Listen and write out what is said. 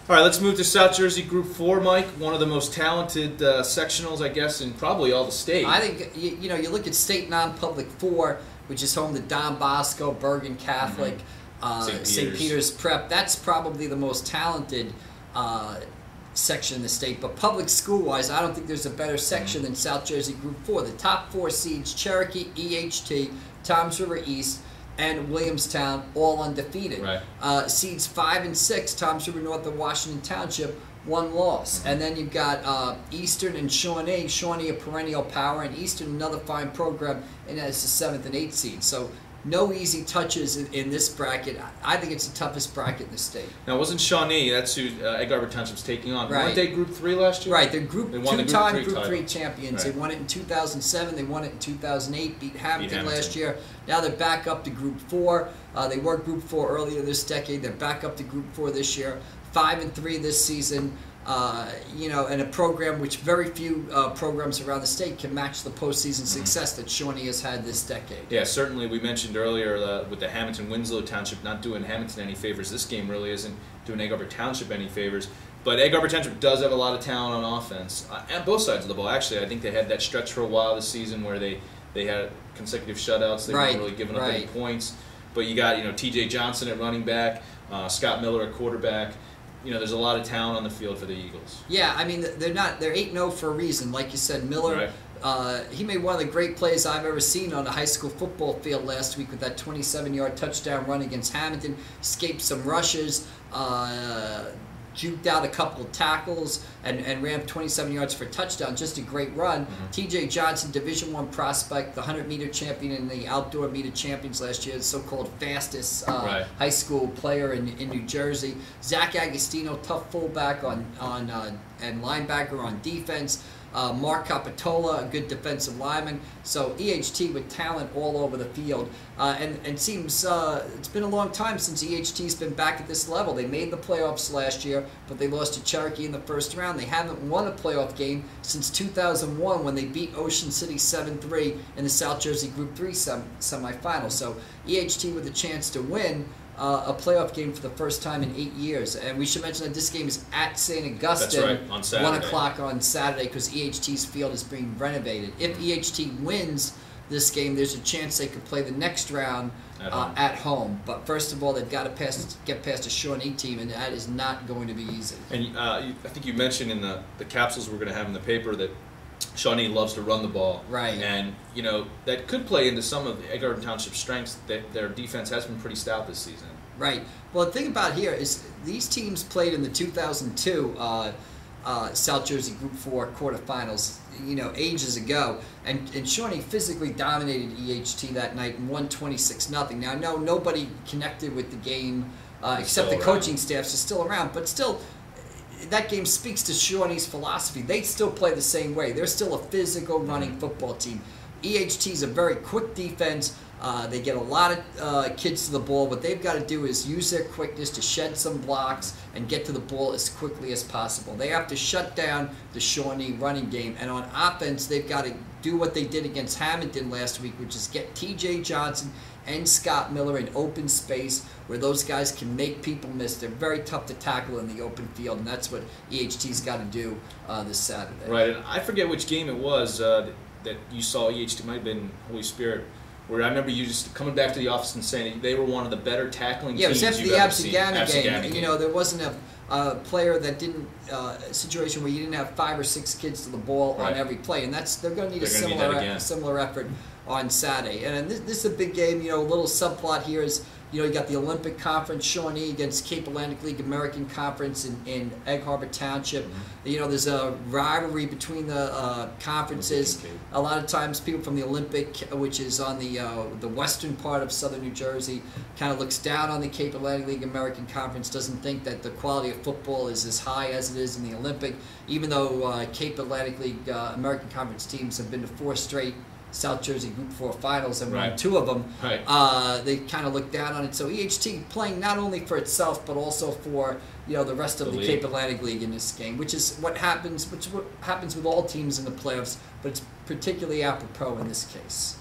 All right, let's move to South Jersey Group 4, Mike. One of the most talented sectionals, I guess, in probably all the state. I think, you know, you look at State Non-Public 4, which is home to Don Bosco, Bergen Catholic, St. Peter's Prep. That's probably the most talented section in the state. But public school-wise, I don't think there's a better section than South Jersey Group 4. The top 4 seeds, Cherokee, EHT, Toms River East, and Williamstown, all undefeated. Right. Seeds 5 and 6, Toms River North of Washington Township, 1 loss. And then you've got Eastern and Shawnee. Shawnee a perennial power, and Eastern another fine program, and that's the 7th and 8th seed. So no easy touches in this bracket. I think it's the toughest bracket in the state. Now, wasn't Shawnee, that's who Egg Harbor Township's taking on. Right. Weren't they Group 3 last year? Right, they're two-time Group 3 title. champions. Right. They won it in 2007, they won it in 2008, beat Hamilton last year. Now they're back up to Group 4. They were Group 4 earlier this decade. They're back up to Group 4 this year. 5 and 3 this season. You know, and a program which very few programs around the state can match the postseason success that Shawnee has had this decade. Yeah, certainly. We mentioned earlier with the Hamilton-Winslow Township not doing Hamilton any favors. This game really isn't doing Egg Harbor Township any favors. But Egg Harbor Township does have a lot of talent on offense, on both sides of the ball. Actually, I think they had that stretch for a while this season where they had consecutive shutouts. They weren't really giving up any points. But you got, you know, T.J. Johnson at running back, Scott Miller at quarterback. You know, there's a lot of talent on the field for the Eagles. Yeah, I mean, they're 8-0 for a reason. Like you said, Miller, he made one of the great plays I've ever seen on a high school football field last week with that 27-yard touchdown run against Hamilton. Escaped some rushes, juked out a couple of tackles, and ran 27 yards for a touchdown. Just a great run. T.J. Johnson, Division I prospect, the 100-meter champion in the outdoor meter champions last year, the so-called fastest high school player in New Jersey. Zach Agostino, tough fullback and linebacker on defense. Mark Capitola, a good defensive lineman. So EHT with talent all over the field. And seems it's been a long time since EHT's been back at this level. They made the playoffs last year, but they lost to Cherokee in the first round. They haven't won a playoff game since 2001 when they beat Ocean City 7-3 in the South Jersey Group 3 semifinal. So EHT with a chance to win a playoff game for the first time in 8 years. And we should mention that this game is at St. Augustine. That's right, on Saturday. 1 o'clock on Saturday because EHT's field is being renovated. If EHT wins this game, there's a chance they could play the next round at home. But first of all, they've got to get past a Shawnee team, and that is not going to be easy. And I think you mentioned in the capsules we're going to have in the paper that Shawnee loves to run the ball. Right. And, you know, that could play into some of Egg Harbor Township's strengths. That their defense has been pretty stout this season. Right. Well, the thing about here is these teams played in the 2002 South Jersey Group 4 quarterfinals, you know, ages ago. And Shawnee physically dominated EHT that night and won 26-0. Now, no, nobody connected with the game except the coaching staffs are still around. But still, that game speaks to Shawnee's philosophy. They still play the same way. They're still a physical running football team. EHT is a very quick defense. They get a lot of kids to the ball. What they've got to do is use their quickness to shed some blocks and get to the ball as quickly as possible. They have to shut down the Shawnee running game. And on offense, they've got to do what they did against Hamilton last week, which is get T.J. Johnson and Scott Miller in open space where those guys can make people miss. They're very tough to tackle in the open field, and that's what EHT's got to do this Saturday. Right, and I forget which game it was that you saw EHT, might have been Holy Spirit, where I remember you just coming back to the office and saying they were one of the better tackling teams it was after you've the ever seen. Absegana game. You know, there wasn't a player that didn't a situation where you didn't have 5 or 6 kids to the ball on every play, and they're going to need a similar effort on Saturday. And this is a big game. You know, a little subplot here is, you know, you got the Olympic Conference, Shawnee against Cape Atlantic League American Conference in Egg Harbor Township. You know, there's a rivalry between the conferences. A lot of times people from the Olympic, which is on the western part of southern New Jersey, kind of looks down on the Cape Atlantic League American Conference, doesn't think that the quality of football is as high as it is in the Olympic, even though Cape Atlantic League American Conference teams have been to 4 straight South Jersey Group 4 finals and won 2 of them. They kind of look down on it. So EHT playing not only for itself but also for, you know, the rest of the Cape Atlantic League in this game, which is what happens with all teams in the playoffs, but it's particularly apropos in this case.